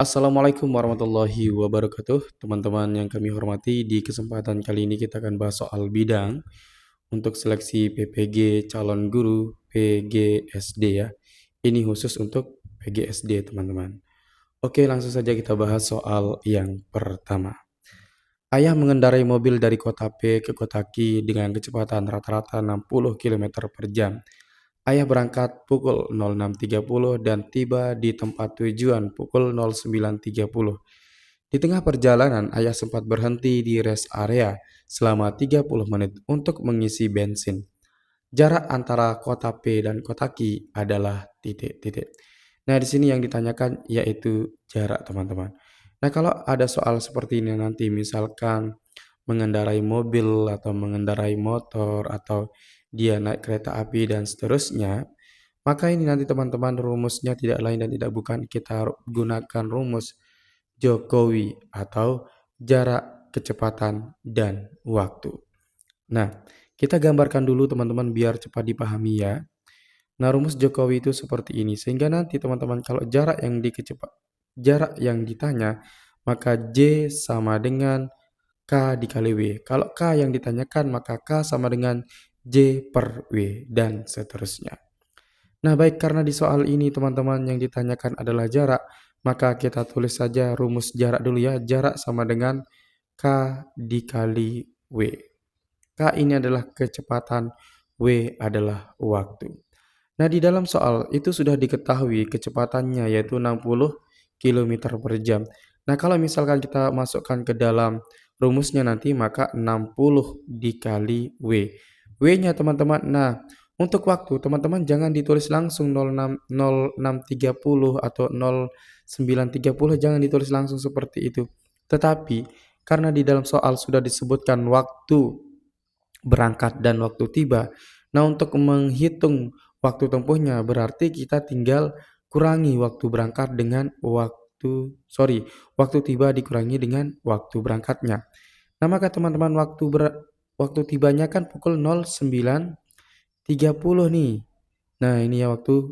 Assalamualaikum warahmatullahi wabarakatuh. Teman-teman yang kami hormati, di kesempatan kali ini kita akan bahas soal bidang untuk seleksi PPG calon guru PGSD ya. Ini khusus untuk PGSD teman-teman. Oke, langsung saja kita bahas soal yang pertama. Ayah mengendarai mobil dari kota P ke kota Q dengan kecepatan rata-rata 60 km per jam. Ayah berangkat pukul 06.30 dan tiba di tempat tujuan pukul 09.30. Di tengah perjalanan, ayah sempat berhenti di rest area selama 30 menit untuk mengisi bensin. Jarak antara kota P dan kota Q adalah titik-titik. Nah, di sini yang ditanyakan yaitu jarak, teman-teman. Nah, kalau ada soal seperti ini nanti, misalkan mengendarai mobil atau mengendarai motor atau dia naik kereta api dan seterusnya, maka ini nanti teman-teman rumusnya tidak lain dan tidak bukan kita gunakan rumus Jokowi atau jarak, kecepatan, dan waktu. Nah, kita gambarkan dulu teman-teman biar cepat dipahami ya. Nah, rumus Jokowi itu seperti ini. Sehingga nanti teman-teman kalau jarak yang ditanya, maka J sama dengan K dikali W. Kalau K yang ditanyakan, maka K sama dengan J per W dan seterusnya. Nah, baik, karena di soal ini teman-teman yang ditanyakan adalah jarak, maka kita tulis saja rumus jarak dulu ya. Jarak sama dengan K dikali W. K ini adalah kecepatan, W adalah waktu. Nah, di dalam soal itu sudah diketahui kecepatannya yaitu 60 km per jam. Nah, kalau misalkan kita masukkan ke dalam rumusnya nanti, maka 60 dikali W. W-nya teman-teman, nah untuk waktu teman-teman jangan ditulis langsung 06.30 atau 09.30, jangan ditulis langsung seperti itu. Tetapi karena di dalam soal sudah disebutkan waktu berangkat dan waktu tiba, nah untuk menghitung waktu tempuhnya berarti kita tinggal kurangi waktu berangkat dengan waktu tiba dikurangi dengan waktu berangkatnya. Nah, maka teman-teman waktu tibanya kan pukul 09.30 nih. Nah, ini ya waktu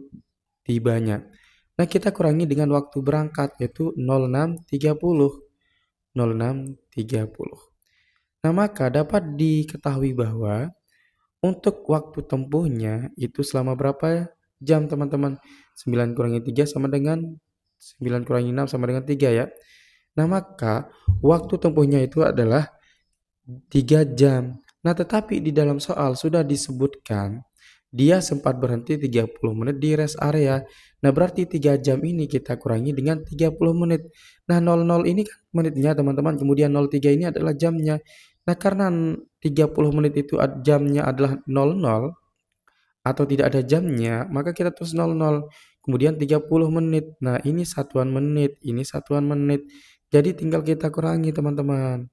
tibanya. Nah, kita kurangi dengan waktu berangkat yaitu 06.30. 06.30. Nah, maka dapat diketahui bahwa untuk waktu tempuhnya itu selama berapa jam teman-teman? 9 kurangi 3 sama dengan 9 kurangi 6 sama dengan 3 ya. Nah, maka waktu tempuhnya itu adalah 3 jam. Nah, tetapi di dalam soal sudah disebutkan dia sempat berhenti 30 menit di rest area. Nah, berarti 3 jam ini kita kurangi dengan 30 menit. Nah, 00 ini kan menitnya teman-teman, kemudian 03 ini adalah jamnya. Nah, karena 30 menit itu jamnya adalah 00 atau tidak ada jamnya, maka kita tulis 00. Kemudian 30 menit. Nah, ini satuan menit, ini satuan menit. Jadi tinggal kita kurangi teman-teman.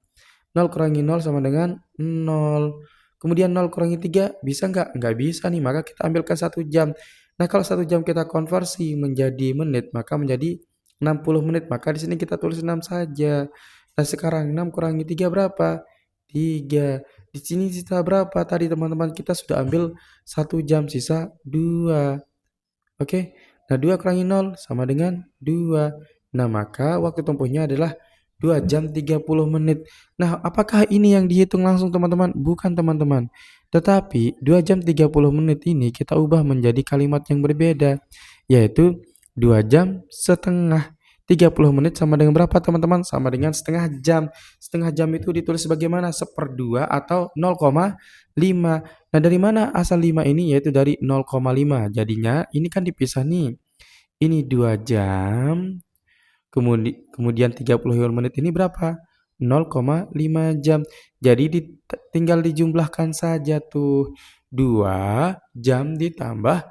0 kurangi 0 sama dengan 0. Kemudian 0 kurangi 3 bisa nggak? Nggak bisa nih, maka kita ambilkan 1 jam. Nah, kalau 1 jam kita konversi menjadi menit, maka menjadi 60 menit. Maka di sini kita tulis 6 saja. Nah, sekarang 6 kurangi 3 berapa? 3. Di sini sisa berapa tadi teman-teman? Kita sudah ambil 1 jam, sisa 2. Oke. Nah, 2 kurangi 0 sama dengan 2. Nah, maka waktu tempuhnya adalah 2 jam 30 menit. Nah, apakah ini yang dihitung langsung teman-teman? Bukan teman-teman. Tetapi 2 jam 30 menit ini kita ubah menjadi kalimat yang berbeda, yaitu 2 jam setengah. 30 menit sama dengan berapa teman-teman? Sama dengan setengah jam. Setengah jam itu ditulis bagaimana? 1/2 atau 0,5. Nah, dari mana asal 5 ini? Yaitu dari 0,5. Jadinya ini kan dipisah nih. Ini 2 jam, kemudian 30 menit ini berapa? 0,5 jam. Jadi tinggal dijumlahkan saja tuh. 2 jam ditambah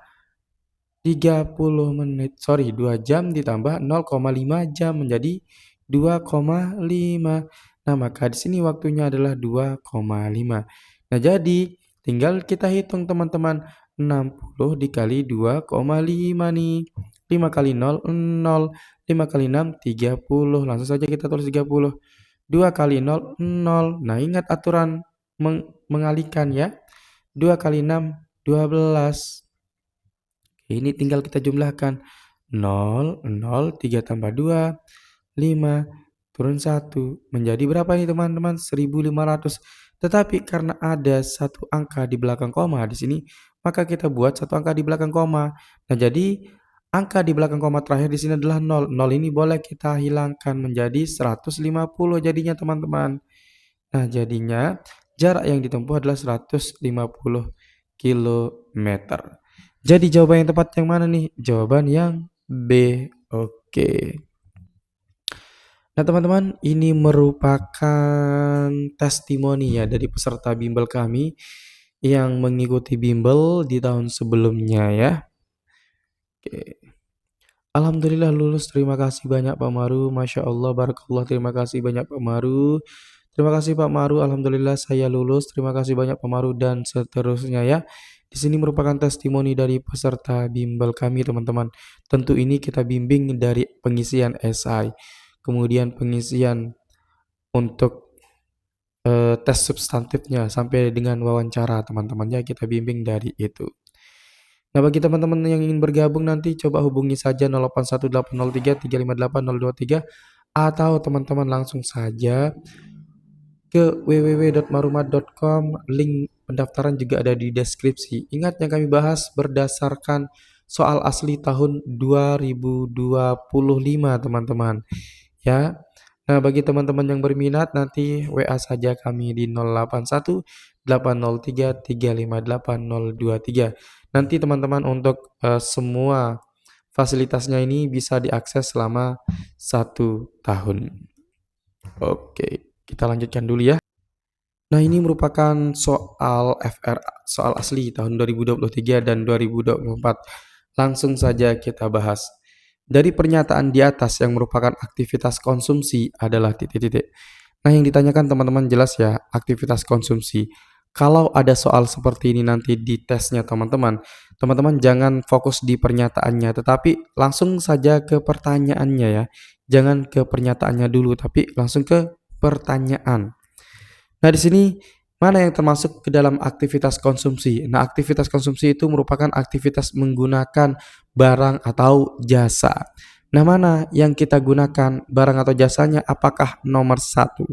30 menit. 2 jam ditambah 0,5 jam menjadi 2,5. Nah, maka di sini waktunya adalah 2,5. Nah, jadi tinggal kita hitung teman-teman. 60 dikali 2,5 nih. 5 kali 0, 0. 5 kali 6, 30. Langsung saja kita tulis 30. 2 kali 0, 0. Nah, ingat aturan mengalihkan ya. 2 kali 6, 12. Ini tinggal kita jumlahkan. 0, 0, 3 tambah 2. 5, turun 1, menjadi berapa nih teman-teman? 1.500. Tetapi karena ada satu angka di belakang koma di sini, maka kita buat satu angka di belakang koma. Nah, jadi angka di belakang koma terakhir di sini adalah 0. 0 ini boleh kita hilangkan menjadi 150 jadinya teman-teman. Nah, jadinya jarak yang ditempuh adalah 150 kilometer. Jadi jawaban yang tepat yang mana nih? Jawaban yang B. Oke. Nah, teman-teman, ini merupakan testimoni ya dari peserta bimbel kami yang mengikuti bimbel di tahun sebelumnya ya. Oke. Alhamdulillah lulus. Terima kasih banyak Pak Maru. Masya Allah, barakallah. Terima kasih banyak Pak Maru. Terima kasih Pak Maru. Alhamdulillah saya lulus. Terima kasih banyak Pak Maru dan seterusnya ya. Di sini merupakan testimoni dari peserta bimbel kami teman-teman. Tentu ini kita bimbing dari pengisian esai, kemudian pengisian untuk tes substantifnya sampai dengan wawancara teman-teman ya, kita bimbing dari itu. Nah, bagi teman-teman yang ingin bergabung nanti coba hubungi saja 081803358023 atau teman-teman langsung saja ke www.maruma.com. Link pendaftaran juga ada di deskripsi. Ingat yang kami bahas berdasarkan soal asli tahun 2025 teman-teman ya. Nah, bagi teman-teman yang berminat nanti WA saja kami di 081 803 358 023. Nanti teman-teman untuk semua fasilitasnya ini bisa diakses selama 1 tahun. Oke, kita lanjutkan dulu ya. Nah, ini merupakan soal FR, soal asli tahun 2023 dan 2024. Langsung saja kita bahas. Dari pernyataan di atas yang merupakan aktivitas konsumsi adalah titik-titik. Nah, yang ditanyakan teman-teman jelas ya, aktivitas konsumsi. Kalau ada soal seperti ini nanti di tesnya teman-teman, teman-teman jangan fokus di pernyataannya, tetapi langsung saja ke pertanyaannya ya. Jangan ke pernyataannya dulu, tapi langsung ke pertanyaan. Nah, di sini mana yang termasuk ke dalam aktivitas konsumsi? Nah, aktivitas konsumsi itu merupakan aktivitas menggunakan barang atau jasa. Nah, mana yang kita gunakan barang atau jasanya? Apakah nomor 1,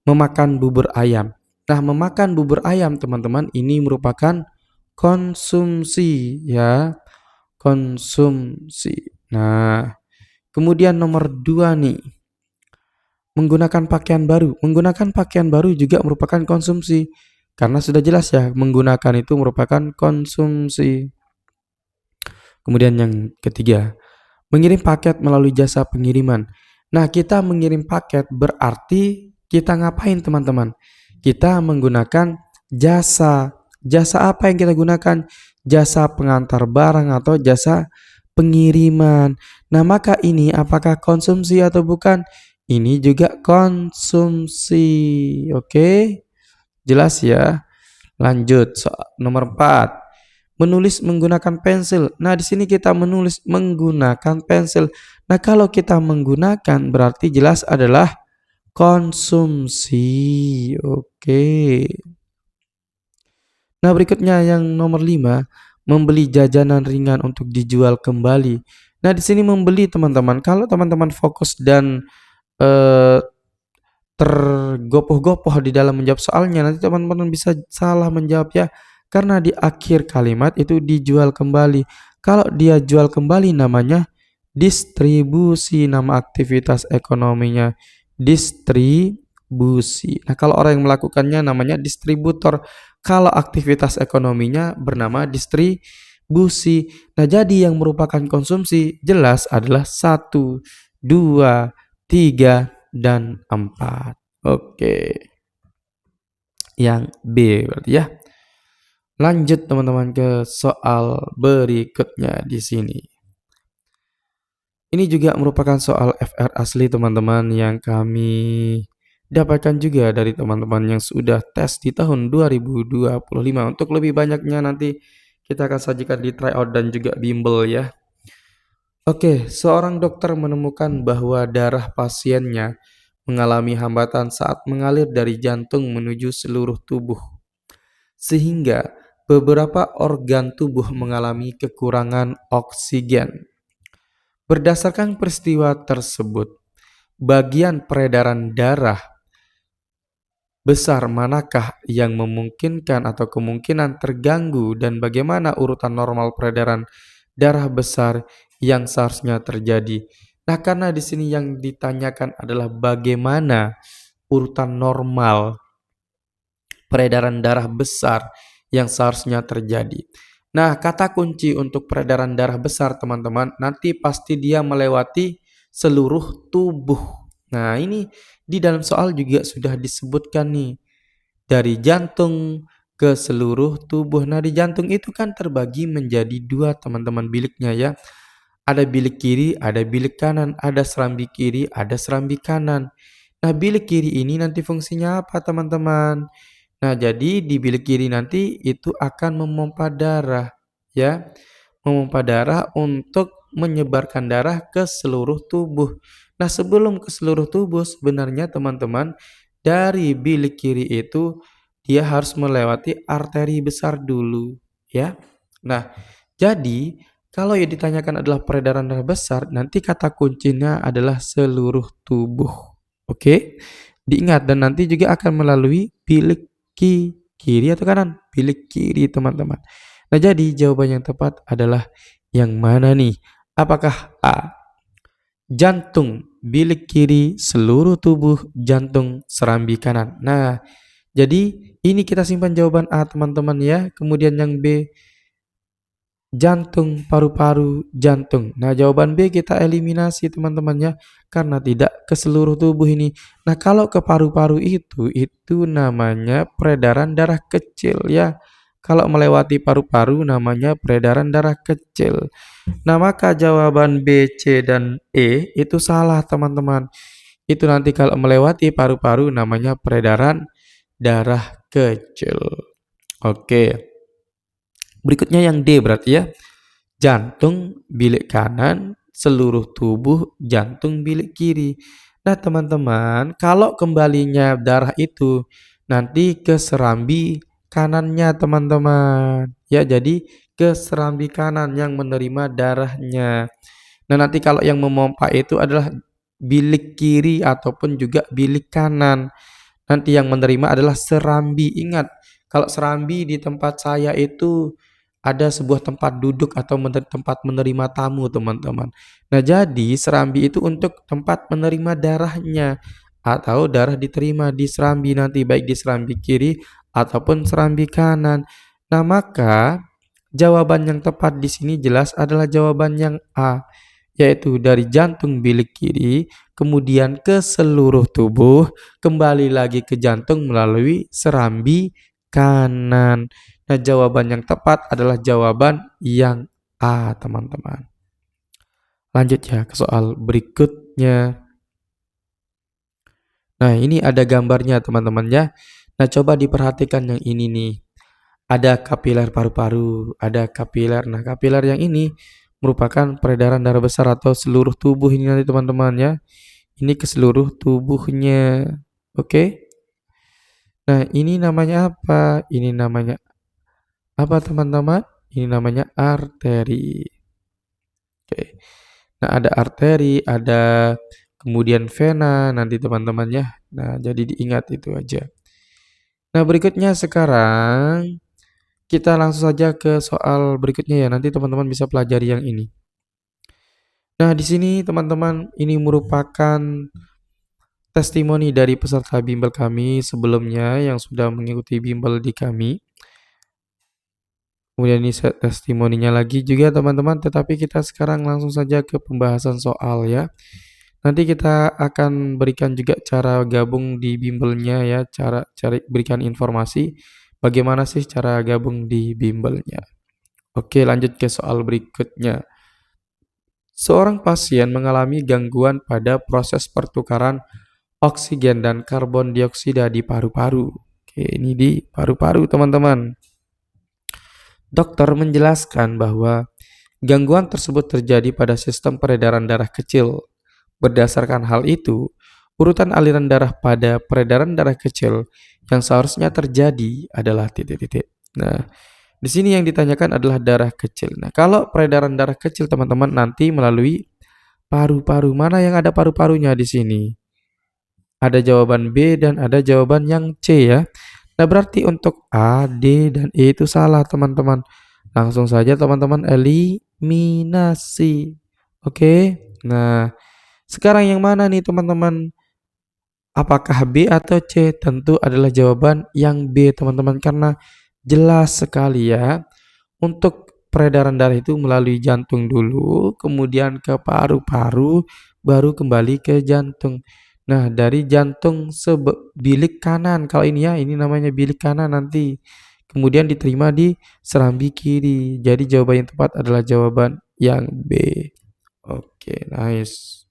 memakan bubur ayam? Nah, memakan bubur ayam teman-teman ini merupakan konsumsi ya, konsumsi. Nah, kemudian nomor 2 nih, menggunakan pakaian baru. Menggunakan pakaian baru juga merupakan konsumsi. Karena sudah jelas ya, menggunakan itu merupakan konsumsi. Kemudian yang ketiga, mengirim paket melalui jasa pengiriman. Nah, kita mengirim paket berarti kita ngapain teman-teman? Kita menggunakan jasa. Jasa apa yang kita gunakan? Jasa pengantar barang atau jasa pengiriman. Nah, maka ini apakah konsumsi atau bukan? Ini juga konsumsi. Oke, jelas ya. Lanjut, nomor 4. Menulis menggunakan pensil. Nah, di sini kita menulis menggunakan pensil. Nah, kalau kita menggunakan berarti jelas adalah konsumsi. Oke. Nah, berikutnya yang nomor 5, membeli jajanan ringan untuk dijual kembali. Nah, di sini membeli teman-teman. Kalau teman-teman fokus dan tergopoh-gopoh di dalam menjawab soalnya, nanti teman-teman bisa salah menjawab ya. Karena di akhir kalimat itu dijual kembali. Kalau dia jual kembali namanya distribusi, nama aktivitas ekonominya distribusi. Nah, kalau orang yang melakukannya namanya distributor. Kalau aktivitas ekonominya bernama distribusi. Nah, jadi yang merupakan konsumsi jelas adalah 1, 2, 3, dan 4. Oke. Yang B berarti ya. Lanjut teman-teman ke soal berikutnya di sini. Ini juga merupakan soal FR asli teman-teman yang kami dapatkan juga dari teman-teman yang sudah tes di tahun 2025. Untuk lebih banyaknya nanti kita akan sajikan di tryout dan juga bimbel ya. Oke, seorang dokter menemukan bahwa darah pasiennya mengalami hambatan saat mengalir dari jantung menuju seluruh tubuh, sehingga beberapa organ tubuh mengalami kekurangan oksigen. Berdasarkan peristiwa tersebut, bagian peredaran darah besar manakah yang memungkinkan atau kemungkinan terganggu dan bagaimana urutan normal peredaran darah besar yang seharusnya terjadi. Nah, karena di sini yang ditanyakan adalah bagaimana urutan normal peredaran darah besar yang seharusnya terjadi. Nah, kata kunci untuk peredaran darah besar, teman-teman, nanti pasti dia melewati seluruh tubuh. Nah, ini di dalam soal juga sudah disebutkan nih, dari jantung ke seluruh tubuh. Nah, di jantung itu kan terbagi menjadi dua, teman-teman, biliknya ya. Ada bilik kiri, ada bilik kanan, ada serambi kiri, ada serambi kanan. Nah, bilik kiri ini nanti fungsinya apa, teman-teman? Nah, jadi di bilik kiri nanti itu akan memompa darah, ya. Memompa darah untuk menyebarkan darah ke seluruh tubuh. Nah, sebelum ke seluruh tubuh sebenarnya teman-teman, dari bilik kiri itu dia harus melewati arteri besar dulu, ya. Nah, jadi kalau yang ditanyakan adalah peredaran darah besar, nanti kata kuncinya adalah seluruh tubuh. Oke? Diingat dan nanti juga akan melalui bilik kiri atau kanan? Bilik kiri, teman-teman. Nah, jadi jawaban yang tepat adalah yang mana nih? Apakah A, jantung bilik kiri, seluruh tubuh jantung serambi kanan? Nah, jadi ini kita simpan jawaban A, teman-teman ya. Kemudian yang B, jantung, paru-paru, jantung. Nah, jawaban B kita eliminasi, teman-teman ya, karena tidak ke seluruh tubuh ini. Nah, kalau ke paru-paru itu namanya peredaran darah kecil ya. Kalau melewati paru-paru namanya peredaran darah kecil. Nah, maka jawaban B, C, dan E itu salah, teman-teman. Itu nanti kalau melewati paru-paru namanya peredaran darah kecil. Oke. Berikutnya yang D berarti ya. Jantung bilik kanan, seluruh tubuh jantung bilik kiri. Nah, teman-teman, kalau kembalinya darah itu nanti ke serambi kanannya, teman-teman. Ya, jadi ke serambi kanan yang menerima darahnya. Nah, nanti kalau yang memompa itu adalah bilik kiri ataupun juga bilik kanan. Nanti yang menerima adalah serambi. Ingat, kalau serambi di tempat saya itu ada sebuah tempat duduk atau tempat menerima tamu, teman-teman. Nah, jadi serambi itu untuk tempat menerima darahnya atau darah diterima di serambi nanti, baik di serambi kiri ataupun serambi kanan. Nah, maka jawaban yang tepat di sini jelas adalah jawaban yang A, yaitu dari jantung bilik kiri, kemudian ke seluruh tubuh, kembali lagi ke jantung melalui serambi kanan. Nah, jawaban yang tepat adalah jawaban yang A, teman-teman. Lanjut ya ke soal berikutnya. Nah, ini ada gambarnya, teman-teman ya. Nah, coba diperhatikan yang ini nih. Ada kapiler paru-paru, ada kapiler. Nah, kapiler yang ini merupakan peredaran darah besar atau seluruh tubuh ini nanti, teman-teman ya. Ini ke seluruh tubuhnya. Oke? Nah, ini namanya apa? Ini namanya apa, teman-teman? Ini namanya arteri. Oke. Nah, ada arteri, ada kemudian vena nanti, teman-teman ya. Nah, jadi diingat itu aja. Nah, berikutnya sekarang kita langsung saja ke soal berikutnya ya. Nanti teman-teman bisa pelajari yang ini. Nah, di sini teman-teman ini merupakan testimoni dari peserta bimbel kami sebelumnya yang sudah mengikuti bimbel di kami. Kemudian ini testimoninya lagi juga, teman-teman, tetapi kita sekarang langsung saja ke pembahasan soal ya. Nanti kita akan berikan juga cara gabung di bimbelnya ya, cara berikan informasi bagaimana sih cara gabung di bimbelnya. Oke, lanjut ke soal berikutnya. Seorang pasien mengalami gangguan pada proses pertukaran oksigen dan karbon dioksida di paru-paru. Oke, ini di paru-paru, teman-teman. Dokter menjelaskan bahwa gangguan tersebut terjadi pada sistem peredaran darah kecil. Berdasarkan hal itu, urutan aliran darah pada peredaran darah kecil yang seharusnya terjadi adalah titik-titik. Nah, di sini yang ditanyakan adalah darah kecil. Nah, kalau peredaran darah kecil, teman-teman, nanti melalui Paru-paru. Mana yang ada paru-parunya di sini? Ada jawaban B dan ada jawaban yang C ya. Nah, berarti untuk A, D, dan E itu salah, teman-teman. Langsung saja teman-teman eliminasi. Oke. Nah, sekarang yang mana nih, teman-teman? Apakah B atau C? Tentu adalah jawaban yang B, teman-teman, karena jelas sekali ya. Untuk peredaran darah itu melalui jantung dulu, kemudian ke paru-paru, baru kembali ke jantung. Nah, dari jantung bilik kanan, kalau ini ya, ini namanya bilik kanan nanti. Kemudian diterima di serambi kiri. Jadi jawaban yang tepat adalah jawaban yang B. Oke, nice.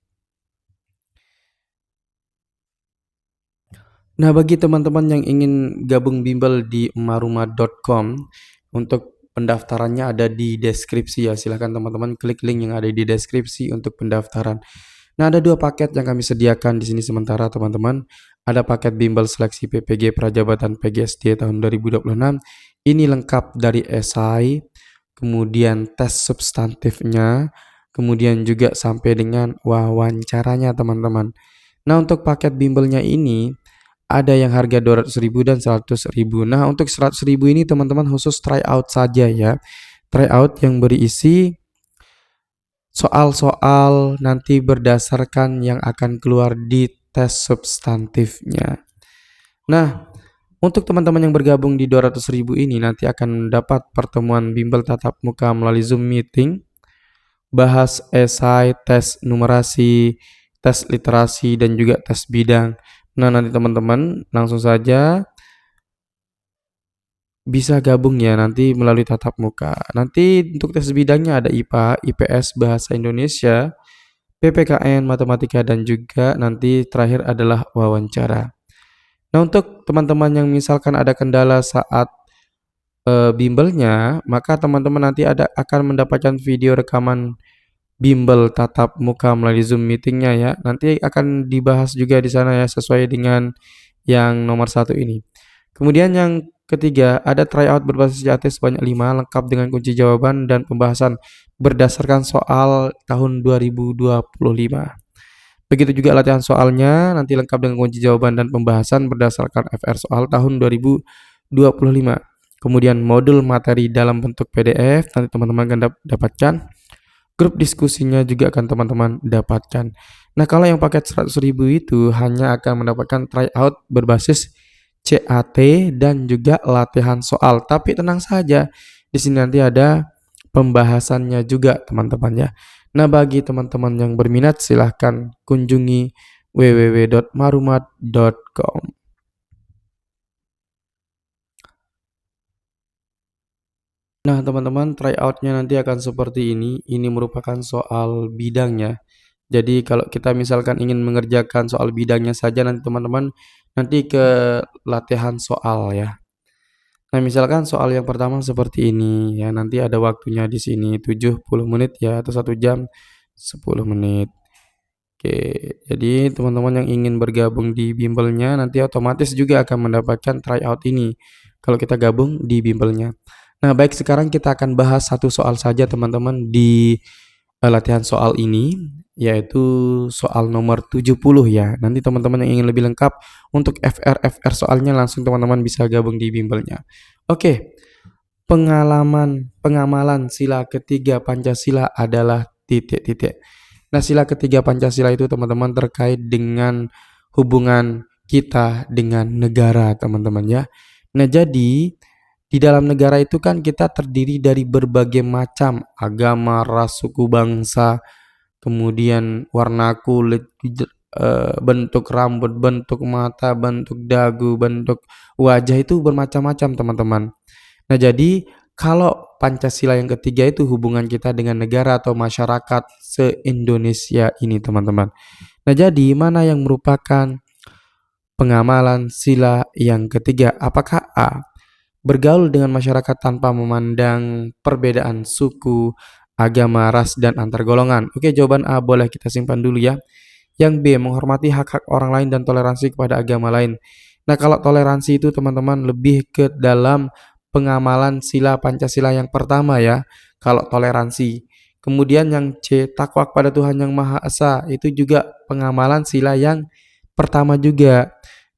Nah, bagi teman-teman yang ingin gabung bimbel di emarumah.com, untuk pendaftarannya ada di deskripsi ya. Silahkan teman-teman klik link yang ada di deskripsi untuk pendaftaran. Nah, ada dua paket yang kami sediakan di sini sementara, teman-teman. Ada paket bimbel seleksi PPG Prajabatan PGSD tahun 2026. Ini lengkap dari esai, kemudian tes substantifnya, kemudian juga sampai dengan wawancaranya, teman-teman. Nah, untuk paket bimbelnya ini ada yang harga 200.000 dan 100.000. Nah, untuk 100.000 ini teman-teman khusus try out saja ya. Try out yang berisi soal-soal nanti berdasarkan yang akan keluar di tes substantifnya. Nah, untuk teman-teman yang bergabung di 200.000 ini nanti akan mendapat pertemuan bimbel tatap muka melalui Zoom meeting, bahas esai, tes numerasi, tes literasi, dan juga tes bidang. Nah, nanti teman-teman langsung saja bisa gabung ya nanti melalui tatap muka. Nanti untuk tes bidangnya ada IPA, IPS, Bahasa Indonesia, PPKN, Matematika, dan juga nanti terakhir adalah wawancara. Nah, untuk teman-teman yang misalkan ada kendala saat bimbelnya, maka teman-teman nanti akan mendapatkan video rekaman bimbel tatap muka melalui Zoom meetingnya ya. Nanti akan dibahas juga di sana ya sesuai dengan yang nomor 1 ini. Kemudian yang ketiga, ada tryout berbasis JAT sebanyak 5 lengkap dengan kunci jawaban dan pembahasan berdasarkan soal tahun 2025. Begitu juga latihan soalnya nanti lengkap dengan kunci jawaban dan pembahasan berdasarkan FR soal tahun 2025. Kemudian modul materi dalam bentuk PDF nanti teman-teman akan dapatkan. Grup diskusinya juga akan teman-teman dapatkan. Nah, kalau yang paket 100.000 itu hanya akan mendapatkan tryout berbasis CAT dan juga latihan soal. Tapi tenang saja, di sini nanti ada pembahasannya juga, teman-teman ya. Nah, bagi teman-teman yang berminat silahkan kunjungi www.marumat.com. Nah, teman-teman, tryoutnya nanti akan seperti ini. Ini merupakan soal bidangnya. Jadi kalau kita misalkan ingin mengerjakan soal bidangnya saja nanti teman-teman nanti ke latihan soal ya. Nah, misalkan soal yang pertama seperti ini ya, nanti ada waktunya di sini 70 menit ya atau 1 jam 10 menit. Oke, jadi teman-teman yang ingin bergabung di bimbelnya nanti otomatis juga akan mendapatkan tryout ini kalau kita gabung di bimbelnya. Nah, baik, sekarang kita akan bahas satu soal saja teman-teman di latihan soal ini, yaitu soal nomor 70 ya. Nanti teman-teman yang ingin lebih lengkap untuk FR soalnya langsung teman-teman bisa gabung di bimbelnya. Oke, pengamalan sila ketiga Pancasila adalah titik-titik. Nah, sila ketiga Pancasila itu teman-teman terkait dengan hubungan kita dengan negara, teman-teman ya. Nah, jadi di dalam negara itu kan kita terdiri dari berbagai macam agama, ras, suku, bangsa, kemudian warna kulit, bentuk rambut, bentuk mata, bentuk dagu, bentuk wajah itu bermacam-macam, teman-teman. Nah, jadi kalau Pancasila yang ketiga itu hubungan kita dengan negara atau masyarakat se-Indonesia ini, teman-teman. Nah, jadi mana yang merupakan pengamalan sila yang ketiga? Apakah A, bergaul dengan masyarakat tanpa memandang perbedaan suku, agama, ras, dan antar golongan? Oke, jawaban A boleh kita simpan dulu ya. Yang B, menghormati hak-hak orang lain dan toleransi kepada agama lain. Nah, kalau toleransi itu teman-teman lebih ke dalam pengamalan sila Pancasila yang pertama ya. Kalau toleransi. Kemudian yang C, takwa kepada Tuhan Yang Maha Esa, itu juga pengamalan sila yang pertama juga.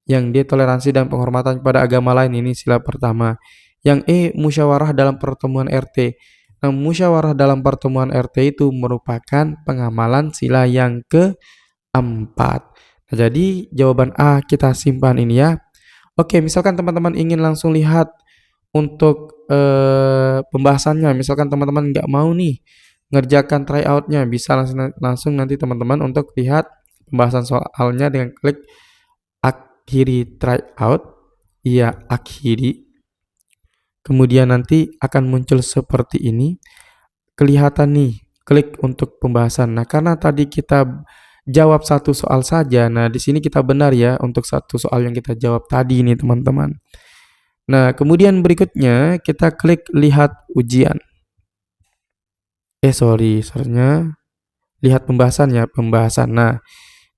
Yang D, toleransi dan penghormatan kepada agama lain, ini sila pertama. Yang E, musyawarah dalam pertemuan RT. Nah, musyawarah dalam pertemuan RT itu merupakan pengamalan sila yang keempat. Nah, jadi jawaban A kita simpan ini ya. Oke, misalkan teman-teman ingin langsung lihat untuk pembahasannya, misalkan teman-teman nggak mau nih ngerjakan tryoutnya, bisa langsung nanti teman-teman untuk lihat pembahasan soalnya dengan klik akhiri tryout, iya akhiri. Kemudian nanti akan muncul seperti ini, kelihatan nih, klik untuk pembahasan. Nah, karena tadi kita jawab satu soal saja, nah di sini kita benar ya untuk satu soal yang kita jawab tadi ini teman-teman. Nah, kemudian berikutnya kita klik lihat ujian. Sorry, lihat pembahasannya, pembahasan. Nah,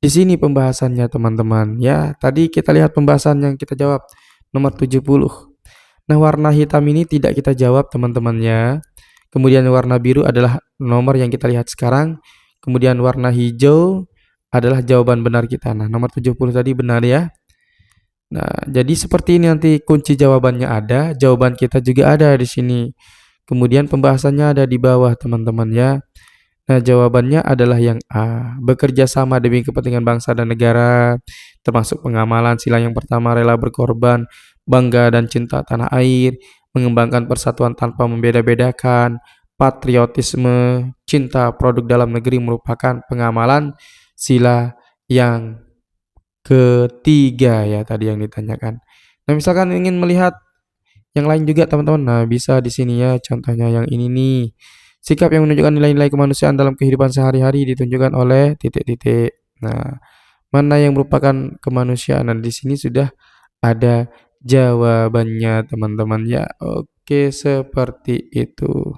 di sini pembahasannya teman-teman. Ya, tadi kita lihat pembahasan yang kita jawab nomor 70. Nah, warna hitam ini tidak kita jawab teman-teman ya. Kemudian warna biru adalah nomor yang kita lihat sekarang. Kemudian warna hijau adalah jawaban benar kita. Nah, nomor 70 tadi benar ya. Nah, jadi seperti ini nanti kunci jawabannya ada, jawaban kita juga ada di sini. Kemudian pembahasannya ada di bawah teman-teman ya. Nah, jawabannya adalah yang A, bekerja sama demi kepentingan bangsa dan negara, termasuk pengamalan sila yang pertama, rela berkorban, bangga dan cinta tanah air, mengembangkan persatuan tanpa membeda-bedakan, patriotisme, cinta produk dalam negeri merupakan pengamalan sila yang ketiga ya tadi yang ditanyakan. Nah, misalkan ingin melihat yang lain juga teman-teman, nah bisa di sini ya contohnya yang ini nih. Sikap yang menunjukkan nilai-nilai kemanusiaan dalam kehidupan sehari-hari ditunjukkan oleh titik-titik. Nah, mana yang merupakan kemanusiaan? Nah, di sini sudah ada jawabannya teman-teman ya. Oke, seperti itu.